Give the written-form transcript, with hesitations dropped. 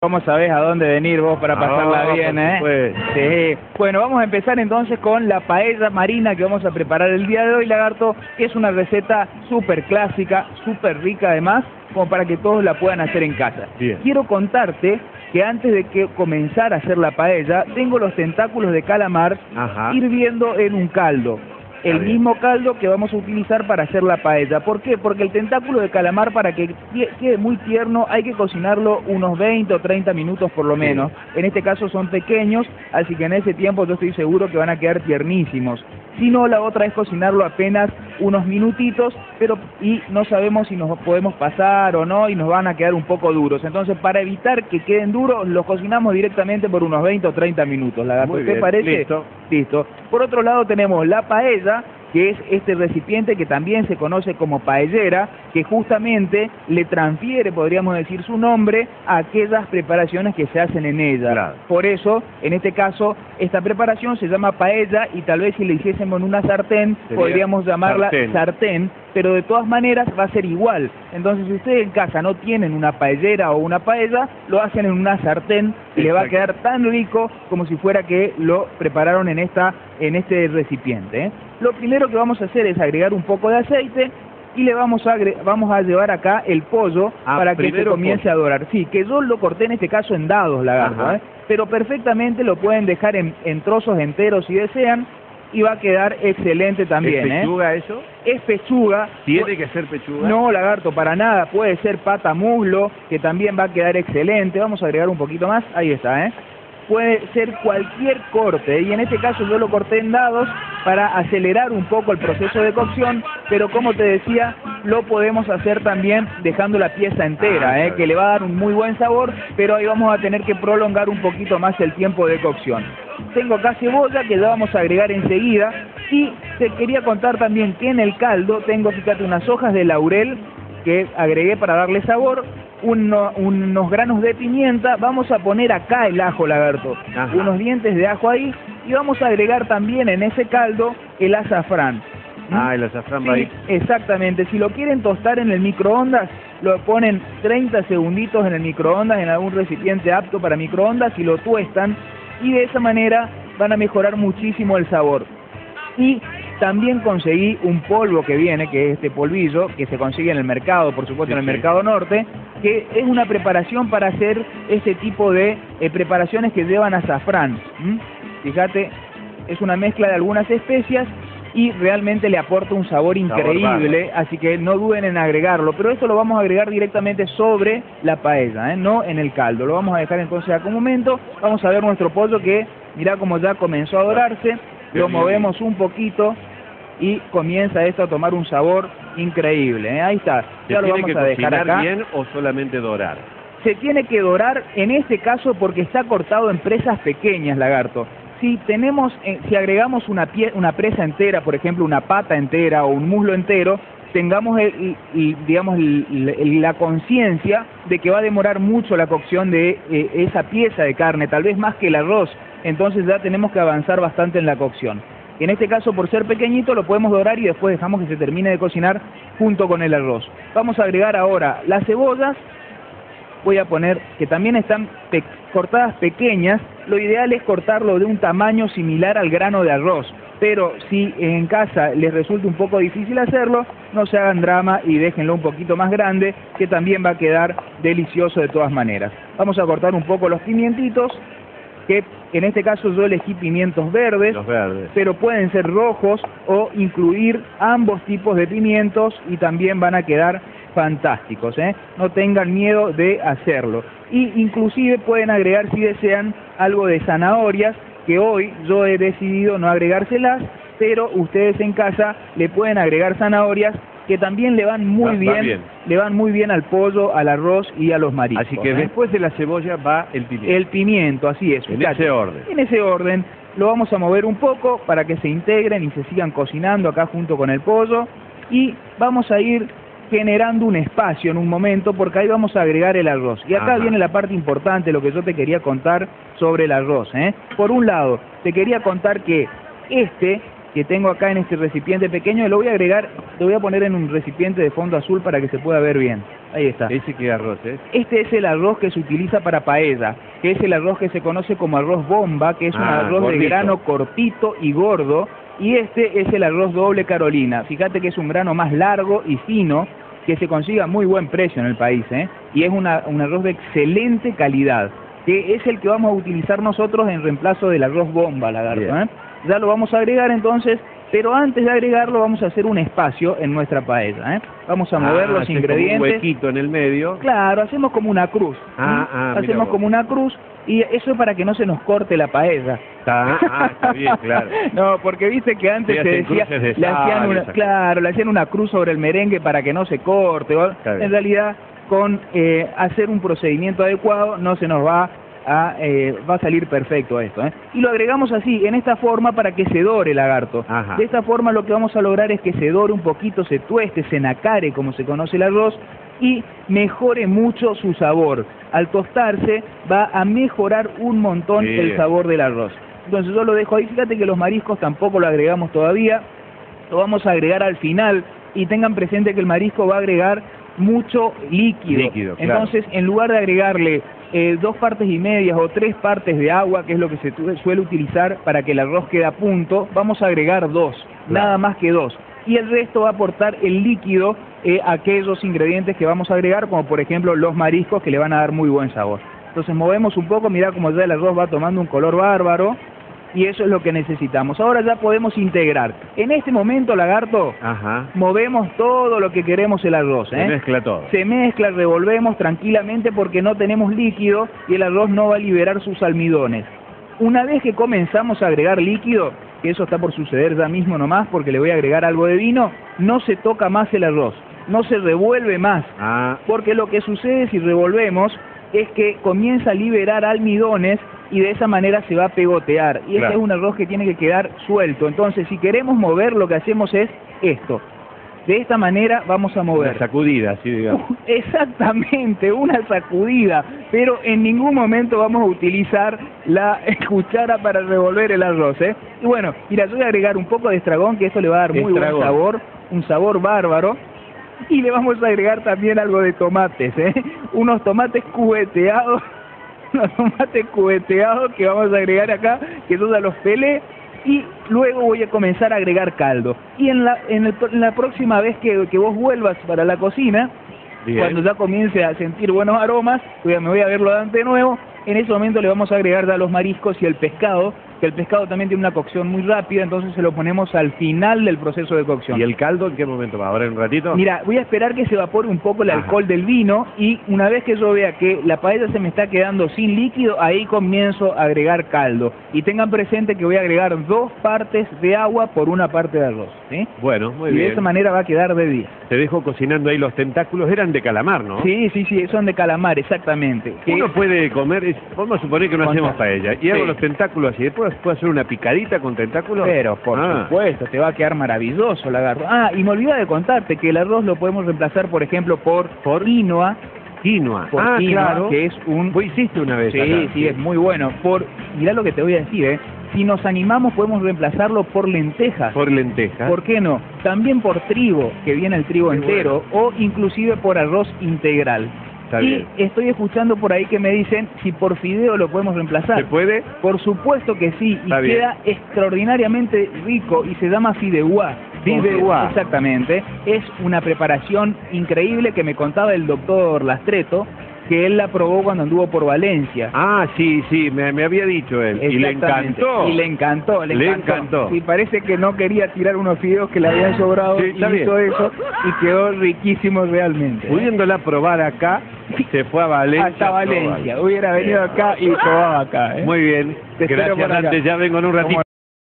¿Cómo sabés a dónde venir vos para pasarla bien, Sí. Bueno, vamos a empezar entonces con la paella marina que vamos a preparar el día de hoy, Lagarto, que es una receta súper clásica, súper rica además, como para que todos la puedan hacer en casa. Bien. Quiero contarte que antes de que comenzar a hacer la paella, tengo los tentáculos de calamar hirviendo en un caldo. El mismo caldo que vamos a utilizar para hacer la paella. ¿Por qué? Porque el tentáculo de calamar, para que quede muy tierno, hay que cocinarlo unos 20 o 30 minutos por lo menos. En este caso son pequeños, así que en ese tiempo yo estoy seguro que van a quedar tiernísimos. Si no, la otra es cocinarlo apenas unos minutitos, y no sabemos si nos podemos pasar o no, y nos van a quedar un poco duros. Entonces, para evitar que queden duros, los cocinamos directamente por unos 20 o 30 minutos. ¿Te parece? Listo. Listo. Por otro lado tenemos la paella, que es este recipiente que también se conoce como paellera, que justamente le transfiere, podríamos decir, su nombre a aquellas preparaciones que se hacen en ella. Claro. Por eso, en este caso, esta preparación se llama paella, y tal vez si le hiciésemos en una sartén, podríamos llamarla sartén, pero de todas maneras va a ser igual. Entonces, si ustedes en casa no tienen una paellera o una paella, lo hacen en una sartén y le va a quedar tan rico como si fuera que lo prepararon en este recipiente. Lo primero que vamos a hacer es agregar un poco de aceite y le vamos a llevar acá el pollo para que se comience a dorar. Sí, que yo lo corté en este caso en dados, Lagarto, pero perfectamente lo pueden dejar en trozos enteros si desean, y va a quedar excelente también. ¿Es pechuga eso? Es pechuga. ¿Tiene que ser pechuga? No, Lagarto, para nada. Puede ser pata muslo, que también va a quedar excelente. Vamos a agregar un poquito más. Ahí está, Puede ser cualquier corte, y en este caso yo lo corté en dados para acelerar un poco el proceso de cocción, pero como te decía, lo podemos hacer también dejando la pieza entera, que le va a dar un muy buen sabor, pero ahí vamos a tener que prolongar un poquito más el tiempo de cocción. Tengo acá cebolla que ya vamos a agregar enseguida, y te quería contar también que en el caldo tengo, fíjate, unas hojas de laurel que agregué para darle sabor, unos granos de pimienta, vamos a poner acá el ajo, Lagarto, unos dientes de ajo ahí, y vamos a agregar también en ese caldo el azafrán. El azafrán va ahí. Exactamente, si lo quieren tostar en el microondas, lo ponen 30 segunditos en el microondas, en algún recipiente apto para microondas, y lo tuestan, y de esa manera van a mejorar muchísimo el sabor. Y también conseguí un polvo que viene, que es este polvillo, que se consigue en el mercado, por supuesto, en el mercado norte, que es una preparación para hacer este tipo de preparaciones que llevan azafrán. Fíjate, es una mezcla de algunas especias y realmente le aporta un sabor increíble, así que no duden en agregarlo, pero esto lo vamos a agregar directamente sobre la paella, no en el caldo. Lo vamos a dejar entonces acá un momento. Vamos a ver nuestro pollo que, mirá cómo ya comenzó a dorarse. Lo movemos un poquito y comienza esto a tomar un sabor increíble. Ahí está, ya lo vamos a dejar acá. ¿Bien o solamente dorar? Se tiene que dorar en este caso porque está cortado en presas pequeñas, Lagarto. Si agregamos una presa entera, por ejemplo una pata entera o un muslo entero, tengamos la conciencia de que va a demorar mucho la cocción de esa pieza de carne, tal vez más que el arroz. Entonces ya tenemos que avanzar bastante en la cocción. En este caso, por ser pequeñito, lo podemos dorar y después dejamos que se termine de cocinar junto con el arroz. Vamos a agregar ahora las cebollas. Voy a poner que también están cortadas pequeñas. Lo ideal es cortarlo de un tamaño similar al grano de arroz, pero si en casa les resulta un poco difícil hacerlo, no se hagan drama y déjenlo un poquito más grande, que también va a quedar delicioso de todas maneras. Vamos a cortar un poco los pimientitos, que en este caso yo elegí pimientos verdes, pero pueden ser rojos o incluir ambos tipos de pimientos y también van a quedar fantásticos, No tengan miedo de hacerlo. Y inclusive pueden agregar, si desean, algo de zanahorias, que hoy yo he decidido no agregárselas, pero ustedes en casa le pueden agregar zanahorias, que también le van muy bien al pollo, al arroz y a los mariscos. Así que después de la cebolla va el pimiento. El pimiento, así es. En ese orden. En ese orden. Lo vamos a mover un poco para que se integren y se sigan cocinando acá junto con el pollo. Y vamos a ir generando un espacio en un momento, porque ahí vamos a agregar el arroz. Y acá viene la parte importante, lo que yo te quería contar sobre el arroz. Por un lado, te quería contar que que tengo acá en este recipiente pequeño, lo voy a poner en un recipiente de fondo azul para que se pueda ver bien. Ahí está. ¿Ese qué arroz es? Este es el arroz que se utiliza para paella, que es el arroz que se conoce como arroz bomba, que es un arroz gordito, de grano cortito y gordo, y este es el arroz doble Carolina. Fíjate que es un grano más largo y fino, que se consigue a muy buen precio en el país, y es un arroz de excelente calidad, que es el que vamos a utilizar nosotros en reemplazo del arroz bomba, lagarto. Ya lo vamos a agregar entonces, pero antes de agregarlo vamos a hacer un espacio en nuestra paella. Vamos a mover los ingredientes. Como un huequito en el medio. Claro, hacemos como una cruz. Hacemos como una cruz y eso es para que no se nos corte la paella. Está bien, claro. No, porque viste que antes se decía, le hacían una cruz sobre el merengue para que no se corte. En realidad, con hacer un procedimiento adecuado no se nos va a salir perfecto esto, y lo agregamos así, en esta forma, para que se dore, lagarto. De esta forma lo que vamos a lograr es que se dore un poquito, se tueste, se nacare, como se conoce el arroz, y mejore mucho su sabor. Al tostarse va a mejorar un montón el sabor del arroz. Entonces yo lo dejo ahí. Fíjate que los mariscos tampoco lo agregamos todavía, lo vamos a agregar al final, y tengan presente que el marisco va a agregar mucho líquido. Entonces, en lugar de agregarle 2 partes y medias o 3 partes de agua, que es lo que se suele utilizar para que el arroz quede a punto, vamos a agregar 2, nada más que 2. Y el resto va a aportar el líquido aquellos ingredientes que vamos a agregar, como por ejemplo los mariscos, que le van a dar muy buen sabor. Entonces movemos un poco, mirá cómo ya el arroz va tomando un color bárbaro, y eso es lo que necesitamos. Ahora ya podemos integrar. En este momento, lagarto, movemos todo lo que queremos el arroz. Se mezcla todo. Se mezcla, revolvemos tranquilamente porque no tenemos líquido y el arroz no va a liberar sus almidones. Una vez que comenzamos a agregar líquido, que eso está por suceder ya mismo nomás porque le voy a agregar algo de vino, no se toca más el arroz, no se revuelve más, porque lo que sucede si revolvemos es que comienza a liberar almidones y de esa manera se va a pegotear. Y este es un arroz que tiene que quedar suelto. Entonces, si queremos mover, lo que hacemos es esto. De esta manera vamos a mover. Una sacudida, así digamos. Exactamente, una sacudida. Pero en ningún momento vamos a utilizar la cuchara para revolver el arroz, Y bueno, mira, yo voy a agregar un poco de estragón, que eso le va a dar muy buen sabor, un sabor bárbaro. Y le vamos a agregar también algo de tomates, unos tomates cubeteados, que vamos a agregar acá, que yo ya los pelé, y luego voy a comenzar a agregar caldo. Y en la próxima vez que vos vuelvas para la cocina, cuando ya comience a sentir buenos aromas, me voy a verlo de nuevo. En ese momento le vamos a agregar ya los mariscos y el pescado, que el pescado también tiene una cocción muy rápida, entonces se lo ponemos al final del proceso de cocción. ¿Y el caldo en qué momento va? ¿Ahora en un ratito? Mira, voy a esperar que se evapore un poco el alcohol del vino, y una vez que yo vea que la paella se me está quedando sin líquido, ahí comienzo a agregar caldo. Y tengan presente que voy a agregar 2 partes de agua por 1 parte de arroz, Bueno, muy bien. Y de esa manera va a quedar de 10. Te dejo cocinando ahí los tentáculos, eran de calamar, ¿no? Sí, son de calamar, exactamente. Uno puede comer, vamos a suponer que no hacemos paella, y hago los tentáculos y después puedo hacer una picadita con tentáculos. Pero por supuesto, te va a quedar maravilloso, lagarto. Y me olvidé de contarte que el arroz lo podemos reemplazar, por ejemplo, por quinoa. Quinoa. Quinoa, claro. Que es un... Vos hiciste una vez. Sí, es muy bueno. Mirá lo que te voy a decir, Si nos animamos podemos reemplazarlo por lentejas. Por lentejas. ¿Por qué no? También por trigo, que viene el trigo entero, o inclusive por arroz integral. Estoy escuchando por ahí que me dicen si por fideo lo podemos reemplazar. ¿Se puede? Por supuesto que sí, y queda extraordinariamente rico y se llama fideuá. Fideuá. Exactamente. Es una preparación increíble que me contaba el doctor Lastreto, que él la probó cuando anduvo por Valencia. Sí, me había dicho él. Y le encantó. Y le encantó. Y parece que no quería tirar unos fideos que le habían sobrado, y hizo eso, y quedó riquísimo realmente. Pudiéndola probar acá, se fue a Valencia. Hasta Valencia. Hubiera venido acá y probaba acá. Muy bien. Gracias, Dante. Ya vengo en un ratito.